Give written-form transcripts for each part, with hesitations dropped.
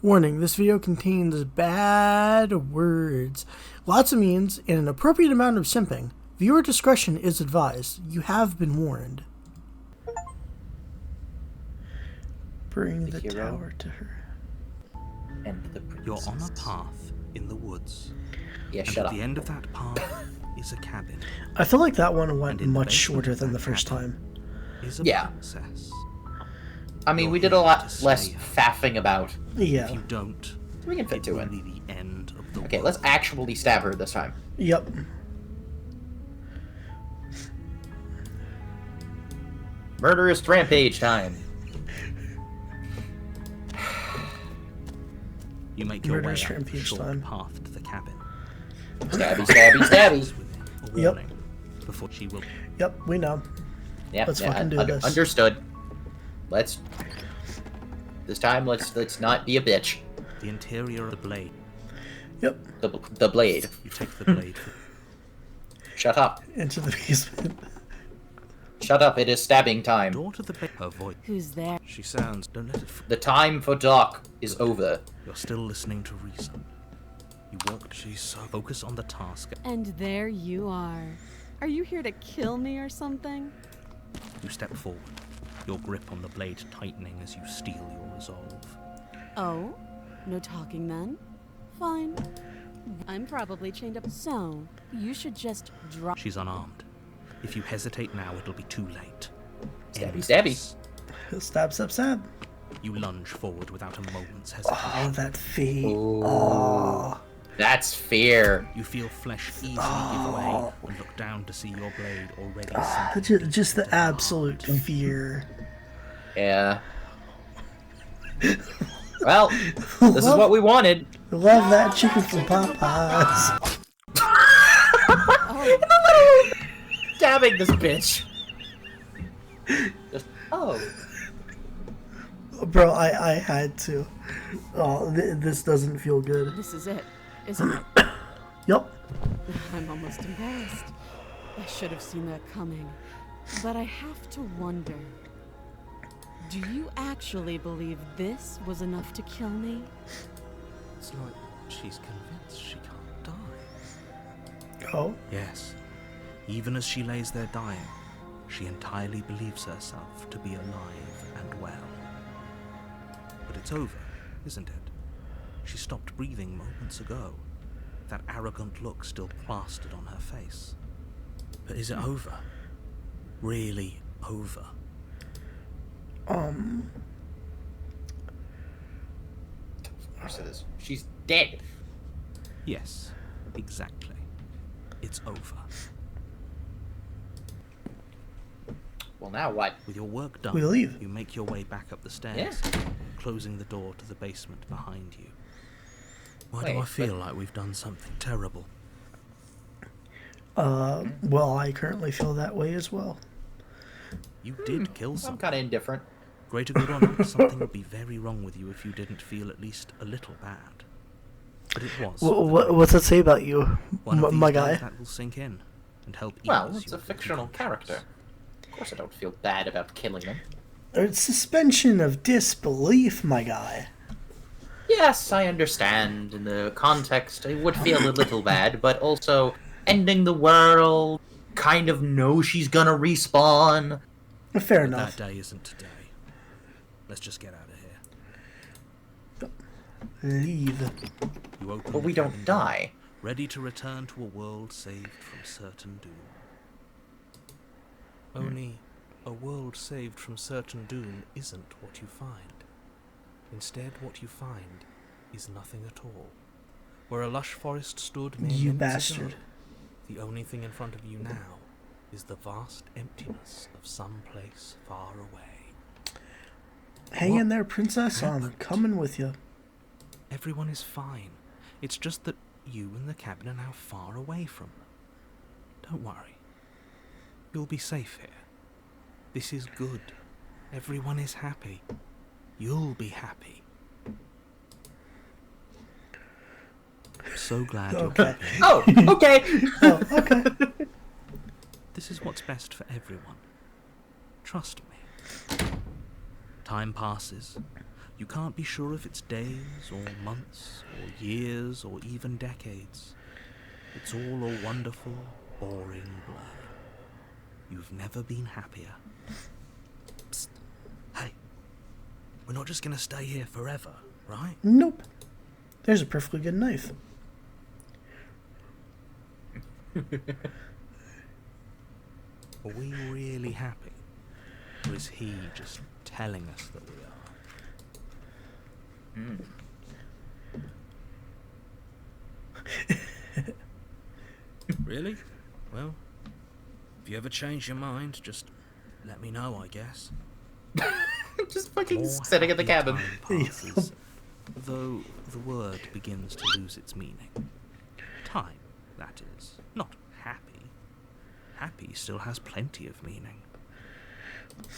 Warning, this video contains bad words, lots of memes, and an appropriate amount of simping. Viewer discretion is advised. You have been warned. Bring the tower to her. And the princess. You're on a path in the woods. Yeah, and shut at up. the end of that path is a cabin. I feel like that one went And in the much basement shorter of than the that first cabin time. Is a Yeah. princess. I mean, You're we did a here lot to less slay her. faffing about. Yeah. If you don't, We can fit it to will it. be the end of the Okay, world. let's actually stab her this time. Yep. Murderous rampage time. You make your way Murderous up the rampage short time. path to the cabin. Stabby, stabby, stabby. A Yep. warning before she will. Yep, we know. Yeah, Let's yeah, fucking do this. Understood. Let's. This time, let's not be a bitch. The interior of the blade. Yep. The blade. You take the blade. Shut up. Into the basement. Shut up. It is stabbing time. Door to the blade. Her voice. Who's there? She sounds. Don't let it. The time for dark is over. You're still listening to reason. You walk. She's so focus on the task. And there you are. Are you here to kill me or something? You step forward. Your grip on the blade tightening as you steel your resolve. Oh? No talking then? Fine. I'm probably chained up. So, you should just drop. She's unarmed. If you hesitate now, it'll be too late. Stabby, Endless. stabby. Stab, stab, stab. You lunge forward without a moment's Oh, hesitation. that feet. Ooh. Oh. That's fear. You feel flesh easily give way and look down to see your blade already sinking. Just the absolute fear. Yeah. Well, this is what we wanted. Love that chicken from Popeyes. Oh, Stabbing this bitch. Just, oh. Bro, I had to. Oh, this doesn't feel good. this is it, isn't it? Yup. I'm almost embarrassed. I should have seen that coming. But I have to wonder. Do you actually believe this was enough to kill me? It's like she's convinced she can't die. Oh. Yes. Even as she lays there dying, she entirely believes herself to be alive and well. But it's over, isn't it? She stopped breathing moments ago. That arrogant look still plastered on her face. But is it over? Really over? Of course it is. She's dead. Yes, exactly. It's over. Well, now what? With your work done, We leave. you make your way back up the stairs, closing the door to the basement behind you. Why do Wait, I feel like we've done something terrible? Well, I currently feel that way as well. You did kill I'm someone. kind of indifferent. Greater good or not, something would be very wrong with you if you didn't feel at least a little bad. But it was. What's that say about you, One of these my days guy? that will sink in and help ease Well, it's your a fictional conscience. character. Of course I don't feel bad about killing them. It's suspension of disbelief, my guy. Yes, I understand. In the context, I would feel a little bad, but also ending the world, kind of know she's gonna respawn. Fair But enough. that day isn't today. Let's just get out of here. Leave. You open But the we cabin don't door, die. ready to return to a world saved from certain doom. Only a world saved from certain doom isn't what you find. Instead, what you find is nothing at all. Where a lush forest stood mere You minutes ago, bastard. the only thing in front of you now is the vast emptiness of some place far away. Hang in What there, princess. I'm happened? coming with you. Everyone is fine. It's just that you and the cabin are now far away from them. Don't worry. You'll be safe here. This is good. Everyone is happy. You'll be happy. I'm so glad you're Okay. keeping. Oh, okay. Oh, okay. This is what's best for everyone. Trust me. Time passes. You can't be sure if it's days, or months, or years, or even decades. It's all a wonderful, boring blur. You've never been happier. Psst. Hey, we're not just gonna stay here forever, right? Nope. There's a perfectly good knife. Are we really happy? Or is he just telling us that we are? Really? Well, if you ever change your mind, just let me know, I guess. Just fucking More sitting in the happy cabin. time passes, though the word begins to lose its meaning. Time, that is. Not happy. Happy still has plenty of meaning.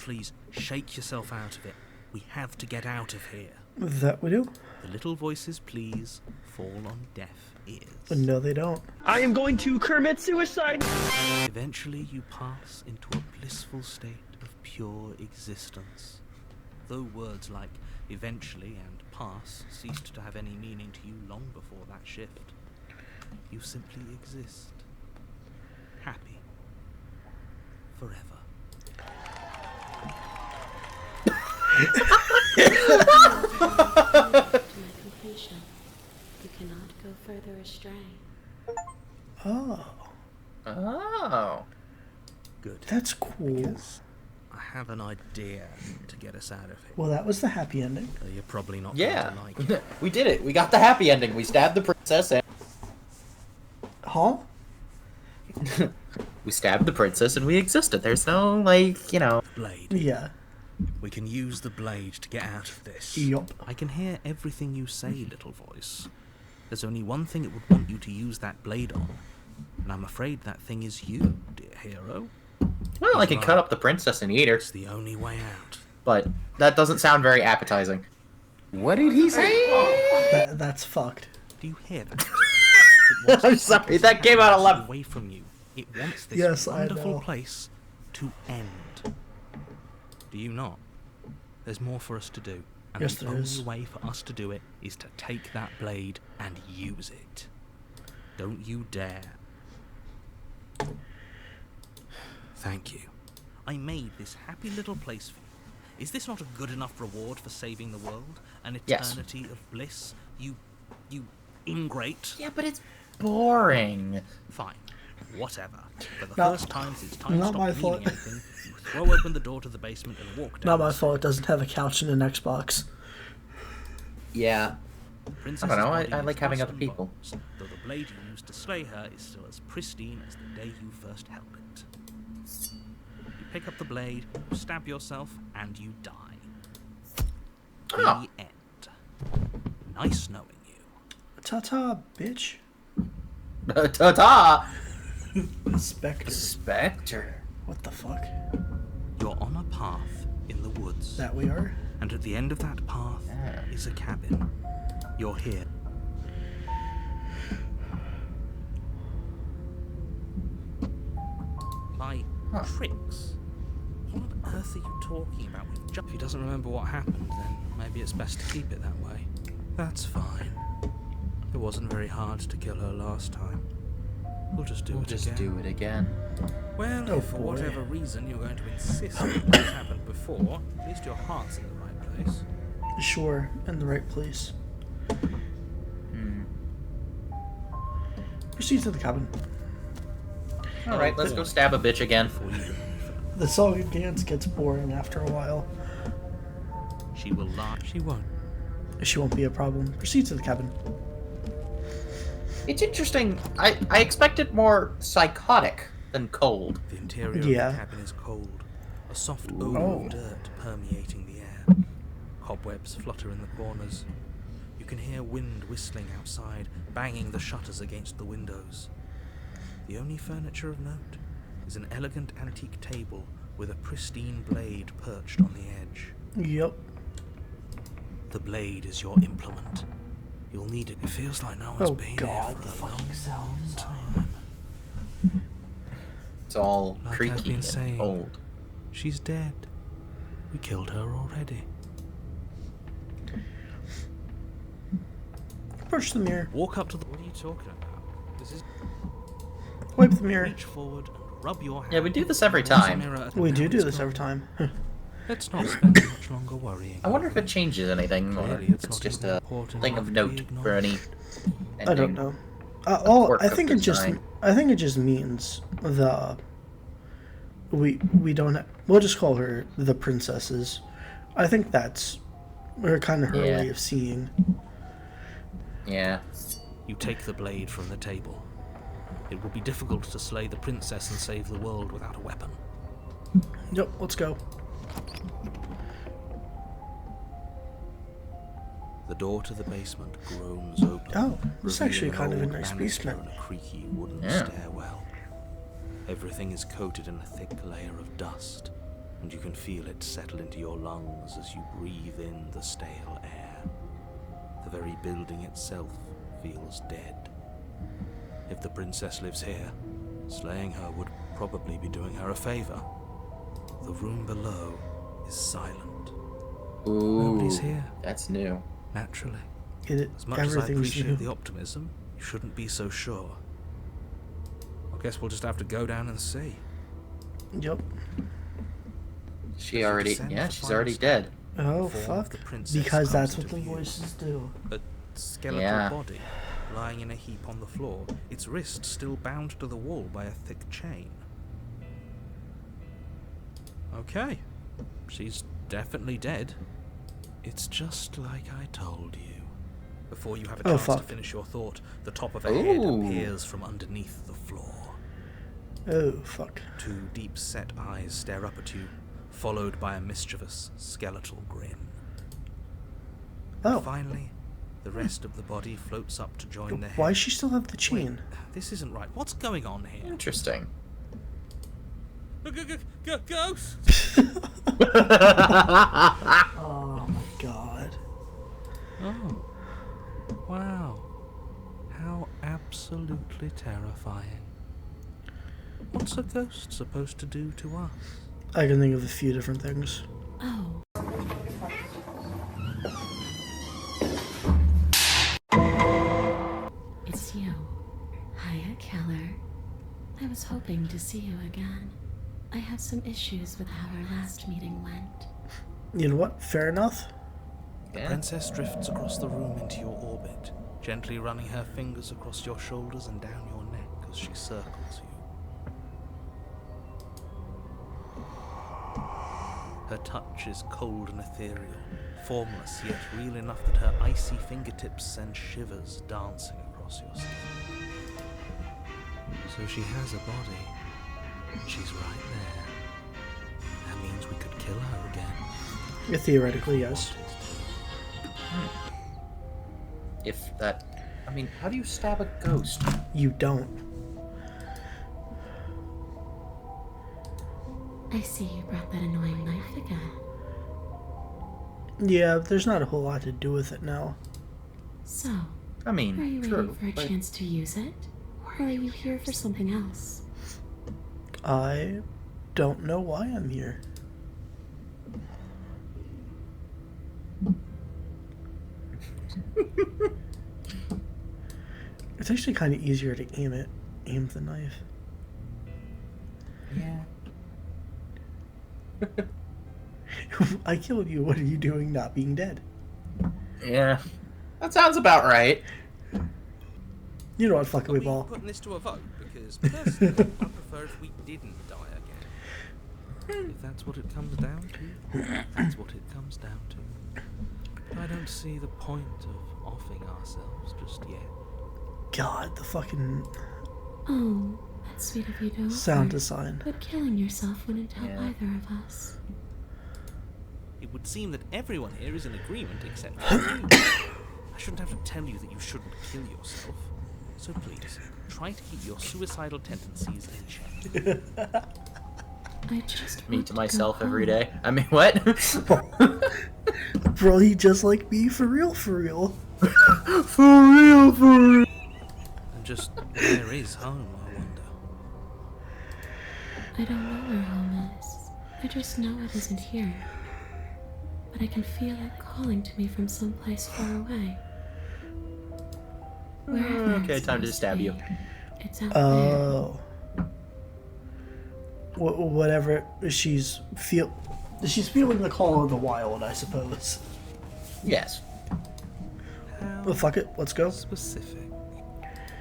Please, shake yourself out of it. We have to get out of here. That we do? The little voices, please, fall on deaf ears. No, they don't. I am going to commit suicide. Eventually you pass into a blissful state of pure existence. Though words like eventually and pass ceased to have any meaning to you long before that shift, you simply exist. Happy. Forever. Completion. You cannot go further astray. Oh, Oh. Good. that's cool. Because I have an idea to get us out of here. Well, that was the happy ending. You're probably not Yeah. going to like it. We did it. We got the happy ending. We stabbed the princess and Huh? we stabbed the princess and we existed. There's no, like, you know. Blade. Yeah. We can use the blade to get out of this. Yup. I can hear everything you say, little voice. There's only one thing it would want you to use that blade on, and I'm afraid that thing is you, dear hero. Well, I can Right. cut up the princess and eat her, It's the only way out. but that doesn't sound very appetizing. What did he say? That's fucked. Do you hear that? It wants I'm to sorry, take that came out of this left. away from you. It wants this Yes, I wonderful know. place to end. Do you not? There's more for us to do. And Yes, the there only is. way for us to do it is to take that blade and use it. Don't you dare. Thank you. I made this happy little place for you. Is this not a good enough reward for saving the world? An Yes. eternity of bliss? You ingrate? Yeah, but it's boring. Fine. Whatever. For the No, first time since time not stopped my meaning fault. anything, you throw open the door to the basement and walk down. Not my the fault it doesn't have a couch and an Xbox. Yeah. Princess's I don't know, body I is like having dust other and people. bones, though the blade you used to slay her is still as pristine as the day you first held it. You pick up the blade, you stab yourself, and you die. Oh. The end. Nice knowing you. Ta-ta, bitch. Ta-ta! Spectre. Spectre. What the fuck? You're on a path in the woods. That we are? And at the end of that path is a cabin. You're here. My tricks? What on earth are you talking about? If he doesn't remember what happened, then maybe it's best to keep it that way. That's fine. It wasn't very hard to kill her last time. We'll just do it Just again. do it again. Well, Oh, if for boy. whatever reason you're going to insist that what's happened before, at least your heart's in the right place. Sure, in the right place. Proceed to the cabin. Alright, let's go boy. stab a bitch again. Before you The song and dance gets boring after a while. She will lie. She won't. She won't be a problem. Proceed to the cabin. It's interesting. I expected more psychotic than cold. The interior Yeah. of the cabin is cold. A soft odor Oh. of dirt permeating the air. Cobwebs flutter in the corners. You can hear wind whistling outside, banging the shutters against the windows. The only furniture of note is an elegant antique table with a pristine blade perched on the edge. Yep. The blade is your implement. You'll need it. It feels like no one's Oh been god, here the for a long fucking sounds. time. It's all Like I've creaky been and saying. old. She's dead. We killed her already. Approach the mirror. Walk up to the... What are you talking about? This is... Wipe the mirror. Reach forward and rub your hand. Yeah, we do this every towards the time. mirror and We now do it's this every gone. time. Let's not spend much longer worrying. I wonder if it changes anything, or Clearly, if it's it's not just even a important thing enough of to note be for any I don't ending. know. Work I of think it just design. means we don't we'll just call her the princesses. I think that's her kind of her Yeah. way of seeing. Yeah. You take the blade from the table. It will be difficult to slay the princess and save the world without a weapon. Yep, let's go. The door to the basement groans open. Oh, it's actually revealing kind of a old nice banister basement. and a creaky wooden Yeah. stairwell. Everything is coated in a thick layer of dust, and you can feel it settle into your lungs as you breathe in the stale air. The very building itself feels dead. If the princess lives here, slaying her would probably be doing her a favor. The room below is silent. Ooh. Nobody's here. That's new. Naturally. It, As much as I everything's appreciate new. the optimism, you shouldn't be so sure. I guess we'll just have to go down and see. Yep. She If you already, descend yeah, the she's final already step, dead. Oh the form of fuck! the princess Because that's comes what the into view. voices do. A skeletal Yeah. body lying in a heap on the floor, its wrist still bound to the wall by a thick chain. Okay, she's definitely dead. It's just like I told you. Before you have a Oh, chance to fuck. finish your thought, the top of a head Ooh. appears from underneath the floor. Oh fuck! Two deep-set eyes stare up at you, followed by a mischievous, skeletal grin. Oh, Finally, the rest of the body floats up to join the head. why does she still have the Wait, chain? this isn't right. What's going on here? Interesting. Ghost! Oh my god! Oh, wow. How absolutely terrifying. What's a ghost supposed to do to us? I can think of a few different things. Oh. It's you. Hiya, Keller. I was hoping to see you again. I have some issues with how our last meeting went. You know what? Fair enough. The Yeah. princess drifts across the room into your orbit, gently running her fingers across your shoulders and down your neck as she circles you. Her touch is cold and ethereal, formless yet real enough that her icy fingertips send shivers dancing across your skin. So she has a body. She's right there. That means we could kill her again. Yeah, theoretically, yes. If that, I mean, how do you stab a ghost? You don't. I see you brought that annoying knife again. Yeah, there's not a whole lot to do with it now. So, I are mean, you true. waiting for a but- chance to use it? Or are you here for something else? I don't know why I'm here. It's actually kind of easier to aim the knife. Yeah. I killed you. What are you doing not being dead? Yeah. That sounds about right. You know what, fuck Are away we ball. putting this to a vote? Because personally, I prefer if we didn't die again. If that's what it comes down to, that's what it comes down to. I don't see the point of offing ourselves just yet. God, the fucking Oh, that's sweet of you to sound offer. design. But killing yourself wouldn't help Yeah. either of us. It would seem that everyone here is in agreement except for you. I shouldn't have to tell you that you shouldn't kill yourself. So please, try to keep your suicidal tendencies in check. I just Me want to go myself every home. day. I mean, what? Bro, he just like me, for real, for real. For real, for real. And just where is home, I wonder? I don't know where home is. I just know it isn't here. But I can feel it calling to me from someplace far away. Okay, time to stab you. It's out Oh. Whatever she's feeling the call of the wild, I suppose. Yes. How Well, fuck it, let's go. specific.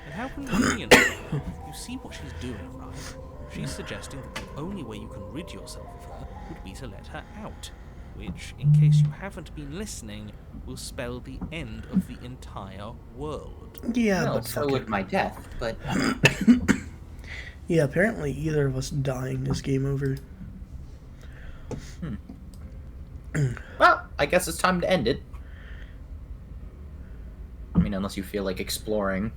And how convenient. You see what she's doing, right? She's suggesting that the only way you can rid yourself of her would be to let her out. Which, in case you haven't been listening, will spell the end of the entire world. Yeah, Well, but so fuck would it. my death, but Yeah, apparently either of us dying is game over. well, I guess it's time to end it. I mean, unless you feel like exploring.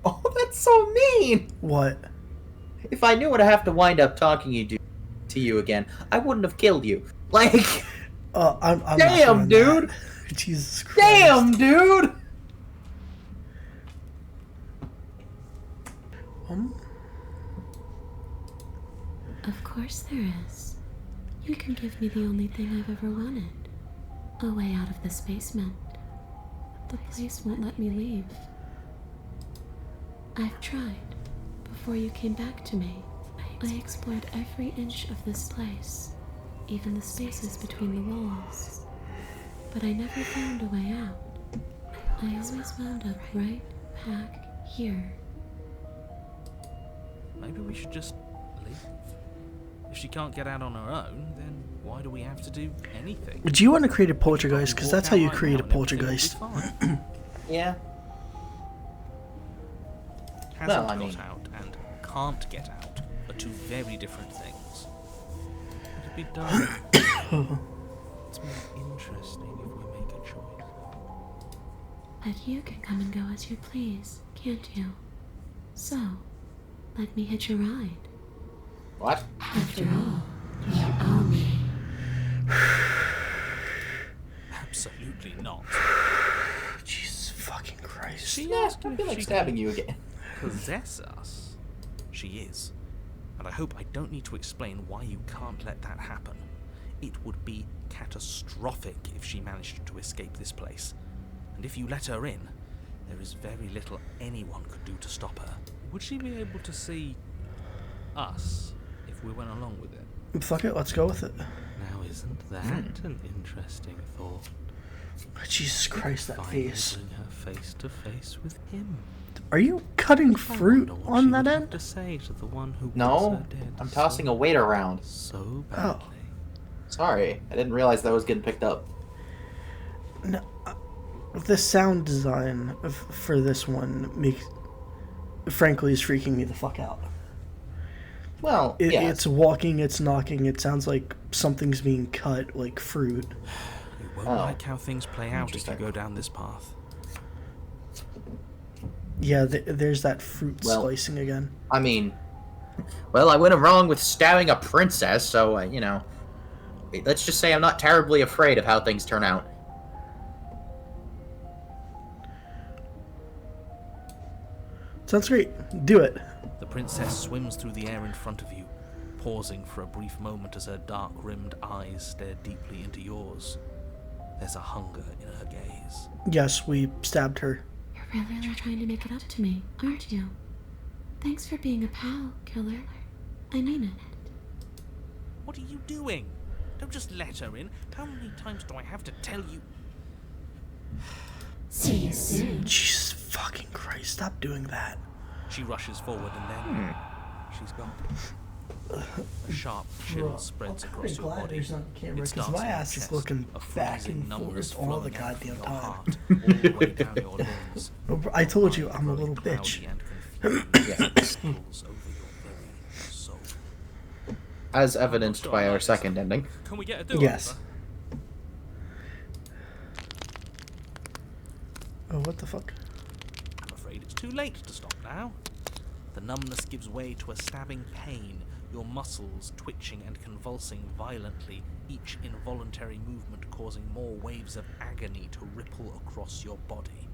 Oh, that's so mean! What? If I knew I'd have to wind up talking to you again, I wouldn't have killed you. Like, I'm not damn, doing dude! that. Jesus Christ. Damn, dude! Of course there is. You can give me the only thing I've ever wanted. A way out of this basement. The place won't let me leave. I've tried. Before you came back to me, I explored every inch of this place, even the spaces between the walls. But I never found a way out. I always wound up right back here. Maybe we should just leave. If she can't get out on her own, then why do we have to do anything? Do you want to create a poltergeist? We Because walk that's how out you right create a now and everything will be poltergeist. fine. Yeah. Hasn't Well, I got mean- out and can't get out are two very different things. It'd be done. It's more interesting if we make a choice. But you can come and go as you please, can't you? So, let me hitch a ride. What? After all, you owe me. Absolutely not. Jesus fucking Christ. She Yeah, asked I if feel like she stabbing can you again. possess us. She is. And I hope I don't need to explain why you can't let that happen. It would be catastrophic if she managed to escape this place. And if you let her in, there is very little anyone could do to stop her. Would she be able to see us if we went along with it? Fuck it, let's go with it. Now, isn't that an interesting thought? Jesus Christ, that Finally face. bring her face to face with him. Are you cutting fruit I wonder what on she that would have end? to say to the one who wants No, her dead I'm tossing a weight around. so Oh. badly. Sorry, I didn't realize that was getting picked up. No, the sound design for this one frankly, is freaking me the fuck out. Well, yeah. It's walking, it's knocking, it sounds like something's being cut, like fruit. You won't Oh. like how things play out if you Interesting. go down this path. Yeah, there's that fruit Well- slicing again. I mean, well, I went wrong with stabbing a princess, so, you know, let's just say I'm not terribly afraid of how things turn out. Sounds great. Do it. The princess swims through the air in front of you, pausing for a brief moment as her dark-rimmed eyes stare deeply into yours. There's a hunger in her gaze. Yes, we stabbed her. You're really trying to make it up to me, aren't you? Thanks for being a pal, killer. I mean it. What are you doing? Don't just let her in. How many times do I have to tell you? See you soon. Jesus fucking Christ, stop doing that. She rushes forward and then she's gone. A sharp chill spreads across your body. It because starts my in your ass is chest, looking a back freezing and numbness forth all the flowing out from goddamn your time. heart, all the way down your limbs. I told you, Mind I'm a growing little bitch. cloudy and confused, spills over your very soul. As evidenced by our second ending. Can we get a do-over? Yes. Oh, what the fuck? I'm afraid it's too late to stop now. The numbness gives way to a stabbing pain, your muscles twitching and convulsing violently, each involuntary movement causing more waves of agony to ripple across your body.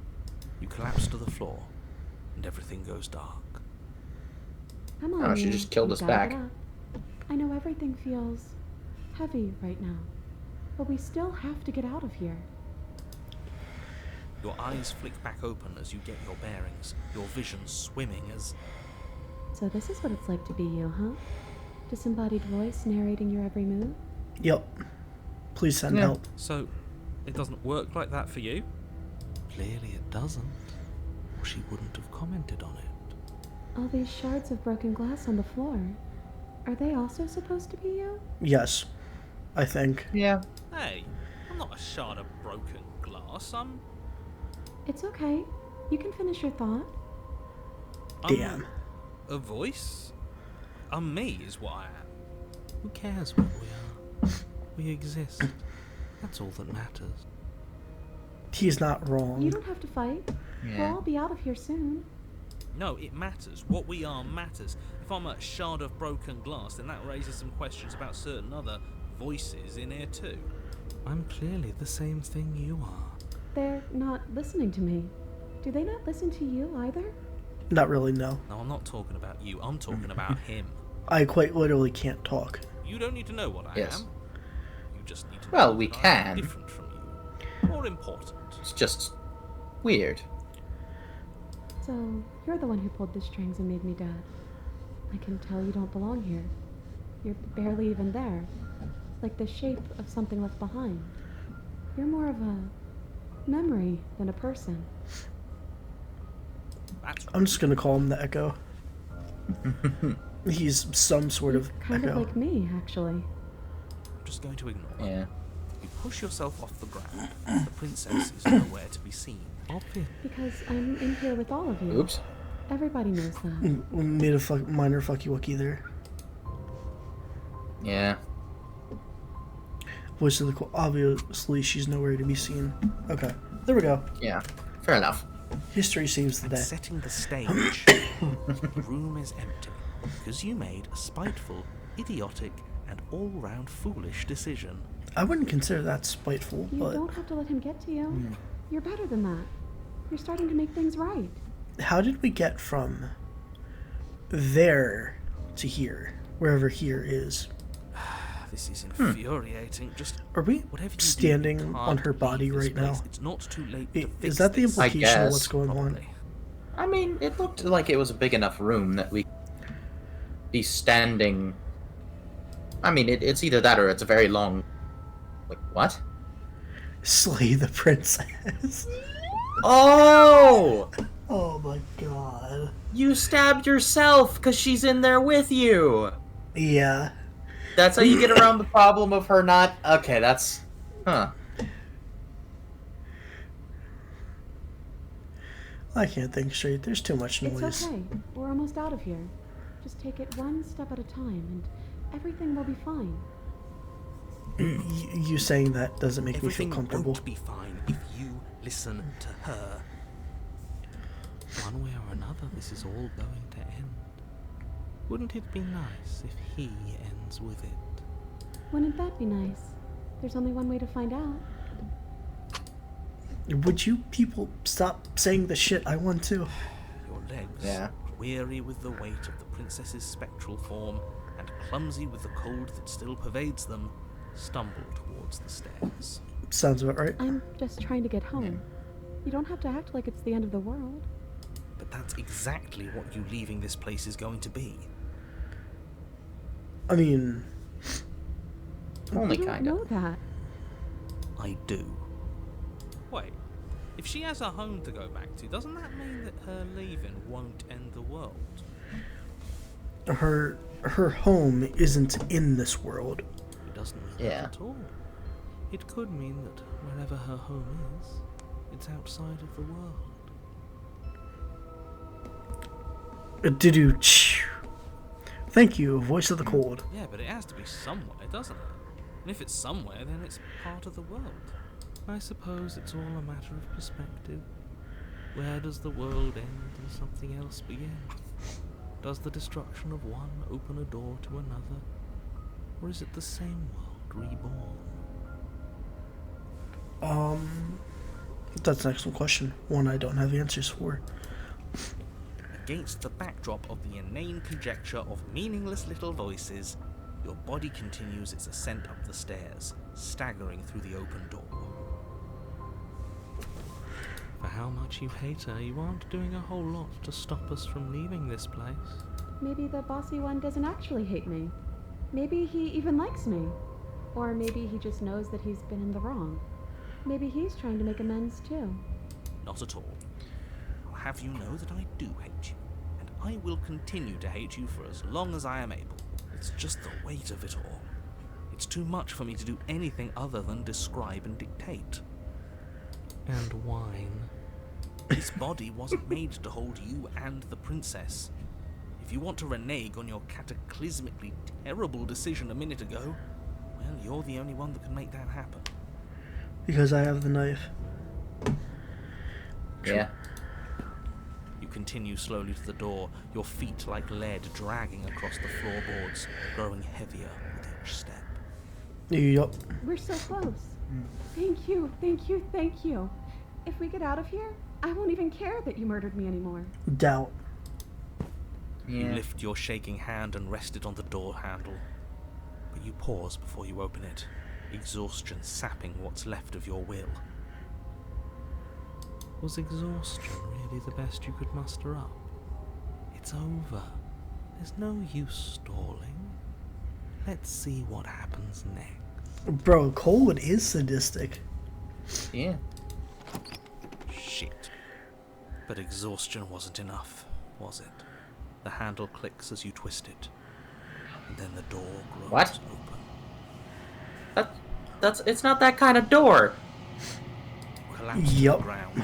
You collapse to the floor, and everything goes dark. Come on, Oh, she you. just killed You us gotta back. get up. I know everything feels heavy right now, but we still have to get out of here. Your eyes flick back open as you get your bearings, your vision swimming as... So this is what it's like to be you, huh? Disembodied voice narrating your every move? Yep. Please send Yeah. help. So, it doesn't work like that for you? Clearly it doesn't, or she wouldn't have commented on it. All these shards of broken glass on the floor. Are they also supposed to be you? Yes, I think. Yeah. Hey, I'm not a shard of broken glass, I'm It's okay. You can finish your thought. Damn. a voice? I'm me is what I am. Who cares what we are? We exist. That's all that matters. He's not You wrong. don't have to fight. We'll Yeah. all be out of here soon. No, it matters. What we are matters. If I'm a shard of broken glass, then that raises some questions about certain other voices in here too. I'm clearly the same thing you are. They're not listening to me. Do they not listen to you either? Not really, no. No, I'm not talking about you. I'm talking about him. I quite literally can't talk. You don't need to know what I Yes. am. You just need to Well, know we that I'm can. different from you. More important. It's just weird. So, you're the one who pulled the strings and made me dead. I can tell you don't belong here. You're barely even there. Like the shape of something left behind. You're more of a memory than a person. That's I'm just gonna call him the Echo. He's some sort of Kind Echo. of like me, actually. I'm just going to ignore. Yeah. You push yourself off the ground. The princess is nowhere to be seen. Obvious. Because I'm in here with all of you. Oops. Everybody knows that. Made a minor fucky wookie there. Yeah. Voice of the Cold. Obviously, she's nowhere to be seen. Okay, there we go. Yeah. Fair enough. History saves the And day. setting the stage, the room is empty because you made a spiteful, idiotic, and all-round foolish decision. I wouldn't consider that spiteful, You but don't have to let him get to you. You're better than that. You're starting to make things right. how did we get from there to here, wherever here is? This is infuriating. Just Are we whatever you standing do, you on can't her body leave this right now? place. It's not too late to Is fix that the this. implication of guess, what's going on? Probably. I mean, it looked like it was a big enough room that we be standing. I mean, it's either that or it's a very long. Like what? Slay the princess. Oh! Oh my god. You stabbed yourself because she's in there with you. Yeah. That's how you get around the problem of her not. Okay, that's. Huh. I can't think straight. There's too much It's noise. okay. We're almost out of here. Just take it one step at a time, and everything will be fine. You saying that doesn't make me feel Everything comfortable. won't be fine if you listen to her. One way or another, this is all going to end. Wouldn't it be nice if he ends with it? Wouldn't that be nice? There's only one way to find out. Would you people stop saying the shit I want to? Your legs, Yeah. weary with the weight of the princess's spectral form, and clumsy with the cold that still pervades them, stumble towards the stairs. Sounds about right. I'm just trying to get home. You don't have to act like it's the end of the world. But that's exactly what you leaving this place is going to be. I mean, Only You don't kind know of. that. I do. Wait, if she has a home to go back to, doesn't that mean that her leaving won't end the world? her home isn't in this world. It doesn't mean Yeah. that at all. It could mean that wherever her home is, it's outside of the world. Did you? Thank you, voice of the cold. Yeah, but it has to be somewhere, doesn't it? And if it's somewhere, then it's part of the world. I suppose it's all a matter of perspective. Where does the world end and something else begin? Does the destruction of one open a door to another? Or is it the same world reborn? That's an excellent question. One I don't have answers for. against the backdrop of the inane conjecture of meaningless little voices, your body continues its ascent up the stairs, staggering through the open door. For how much you hate her, you aren't doing a whole lot to stop us from leaving this place. Maybe the bossy one doesn't actually hate me. Maybe he even likes me. Or maybe he just knows that he's been in the wrong. Maybe he's trying to make amends too. Not at all. I'll have you know that I do hate you, and I will continue to hate you for as long as I am able. It's just the weight of it all. It's too much for me to do anything other than describe and dictate. And whine. This body wasn't made to hold you and the princess. If you want to renege on your cataclysmically terrible decision a minute ago, well, you're the only one that can make that happen. Because I have the knife. Yeah. You continue slowly to the door, your feet like lead dragging across the floorboards, growing heavier with each step. Yup. We're so close. Thank you, thank you, thank you. If we get out of here, I won't even care that you murdered me anymore. Doubt. You Yeah. lift your shaking hand and rest it on the door handle. But you pause before you open it, exhaustion sapping what's left of your will. Was exhaustion really the best you could muster up? It's over. There's no use stalling. Let's see what happens next. Bro, Colewood is sadistic. Yeah. Shit. But exhaustion wasn't enough, was it? The handle clicks as you twist it. And then the door grows What? open. It's not that kind of door. Collapse to Yup. the ground. You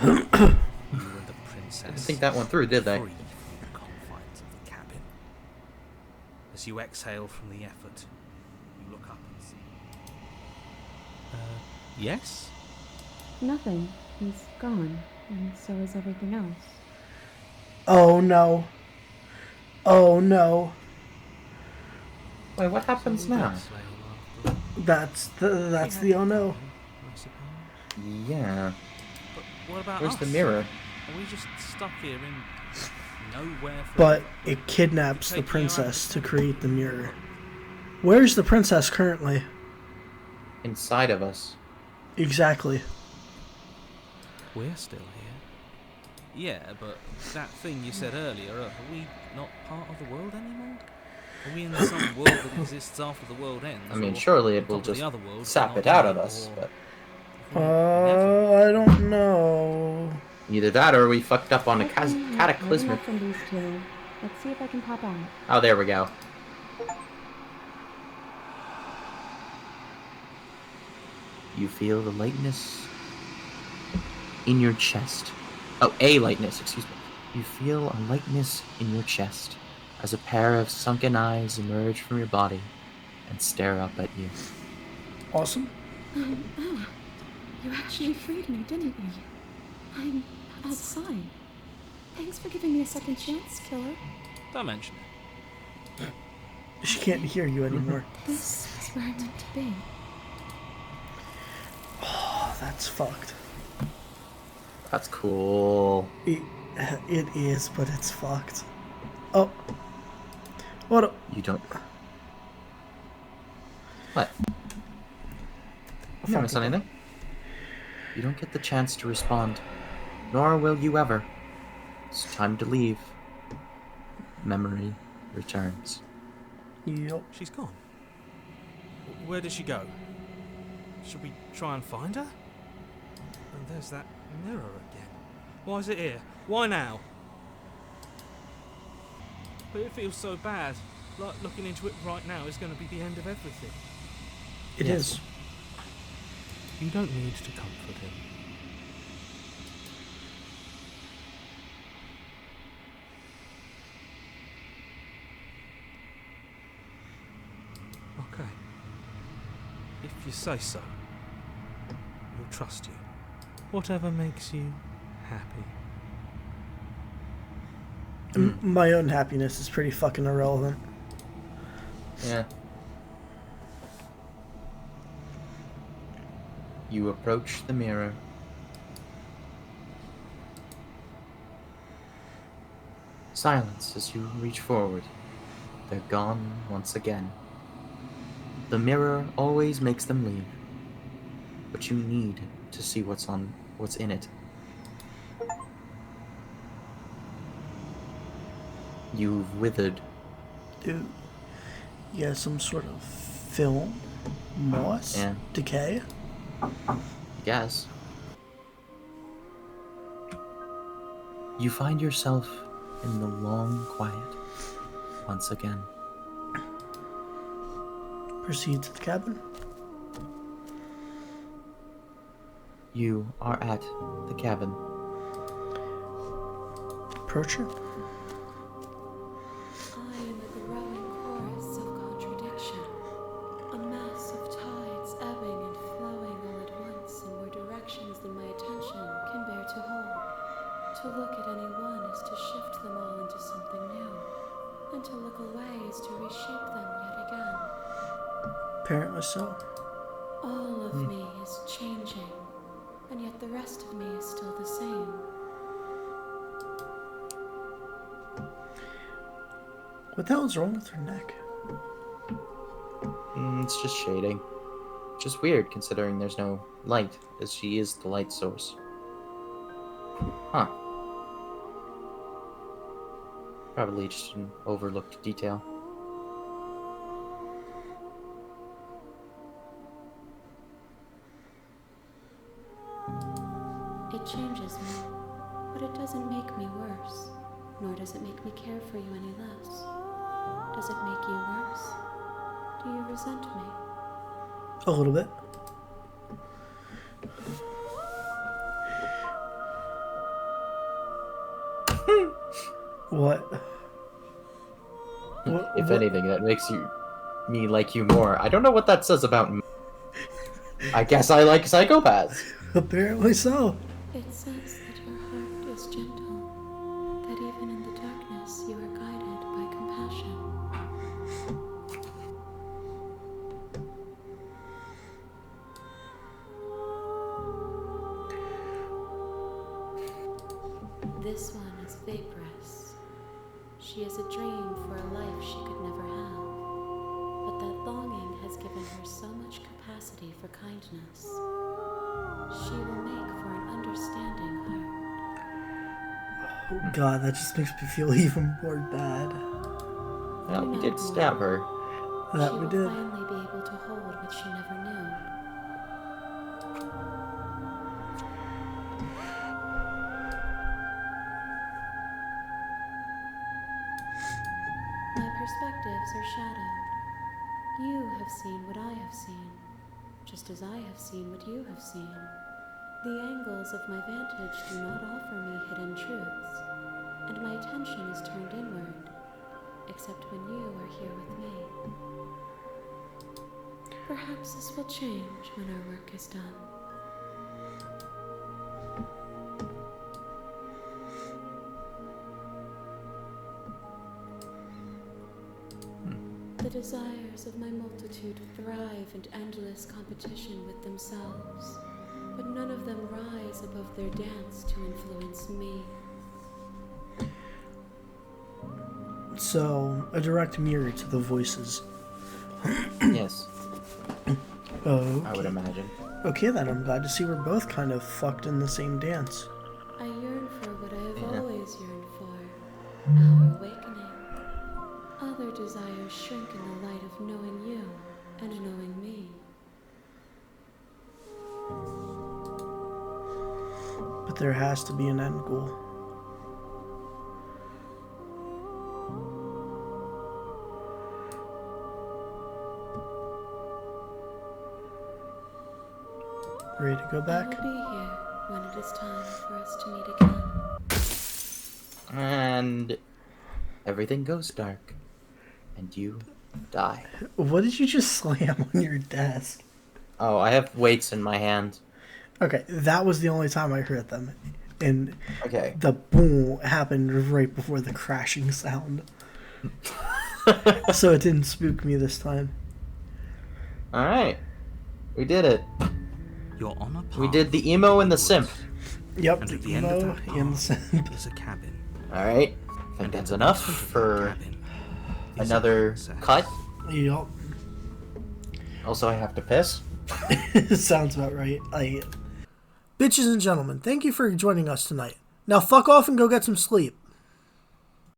and the princess. Didn't think that one through, did they? Free from the confines of the cabin. As you exhale from the effort, you look up and see. Yes? Nothing. He's gone, and so is everything else. Oh no. Oh no. Wait, what happens now? That's the oh no. I suppose. Yeah. But what about Where's us? the mirror? Are we just stuck here in nowhere for But it kidnaps the princess to create the mirror. Where's the princess currently? Inside of us. Exactly. We're still here. Yeah, but that thing you said earlier, are we not part of the world anymore? Are we in some world that exists after the world ends? I mean, or surely it on will top of just the other world, sap we're it not out in of it, us, or but never? I don't know. either that or we fucked up on a Okay, I've heard cataclysmic. enough from these two. Let's see if I can pop out. Oh, there we go. You feel the lightness in your chest. Oh, a lightness, excuse me. You feel a lightness in your chest as a pair of sunken eyes emerge from your body and stare up at you. Awesome. You actually freed me, didn't you? I'm outside. Thanks for giving me a second chance, killer. Don't mention it. She can't hear you anymore. This is where I'm meant to be. Oh, that's fucked. That's cool. It is, but it's fucked. Oh. What? You don't. What? I No, promise anything. You don't get the chance to respond, nor will you ever. It's time to leave. Memory returns. Yup. She's gone. Where did she go? Should we try and find her? And there's that mirror again. Why is it here? Why now? But it feels so bad. Like looking into it right now is going to be the end of everything. It is. You don't need to comfort him. Okay. If you say so, we'll trust you. Whatever makes you happy. My own happiness is pretty fucking irrelevant. Yeah. You approach the mirror. silence as you reach forward. They're gone once again. The mirror always makes them leave, but you need to see what's in it. You've withered. Dude, you got some sort of film, moss, Yeah. decay. I guess. You find yourself in the long quiet once again. Proceed to the cabin. You are at the cabin. Approach it. I am a growing chorus of contradiction, a mass of tides ebbing and flowing all at once in more directions than my attention can bear to hold. To look at any one is to shift them all into something new, and to look away is to reshape them yet again. Apparently so. All of me is changing, and yet the rest of me is still the same. What the hell is wrong with her neck? It's just shading. Just weird considering there's no light, as she is the light source. Huh. Probably just an overlooked detail. It changes me, but it doesn't make me worse, nor does it make me care for you any less. Does it make you worse? Do you resent me? A little bit. What? If anything, that makes me like you more. I don't know what that says about me. I guess I like psychopaths. Apparently so. It says that your heart is gentle, that even in the darkness you are guided by compassion. This one is vaporous. She is a dream for a life she could never have. But that longing has given her so much capacity for kindness. She will make for an understanding heart. Oh god, that just makes me feel even more bad. Well, we did stab her. That She we will did. finally be able to hold what she never knew. My perspectives are shadowed. You have seen what I have seen, just as I have seen what you have seen. The angles of my vantage do not offer me hidden truths, and my attention is turned inward, except when you are here with me. Perhaps this will change when our work is done. The desires of my multitude thrive in endless competition with themselves, but none of them rise above their dance to influence me. So, a direct mirror to the voices. Yes, Oh, I would okay. imagine. Okay then, I'm glad to see we're both kind of fucked in the same dance. I yearn for what I have Yeah. always yearned for, our awakening. Other desires shrink in the light of knowing you and knowing me. But there has to be an end goal. Ready to go I back? will be here when it is time for us to meet again. And everything goes dark, and you die. What did you just slam on your desk? Oh, I have weights in my hand. Okay, that was the only time I heard them. And Okay. the boom happened right before the crashing sound. So it didn't spook me this time. All right, we did it. You're on a path. We did the emo and the simp. Yep, And the at the end of emo that and the path simp. is a cabin. All right. I think that's enough for is another success. cut. Yep. Also, I have to piss. Sounds about right. Bitches and gentlemen, thank you for joining us tonight. Now fuck off and go get some sleep.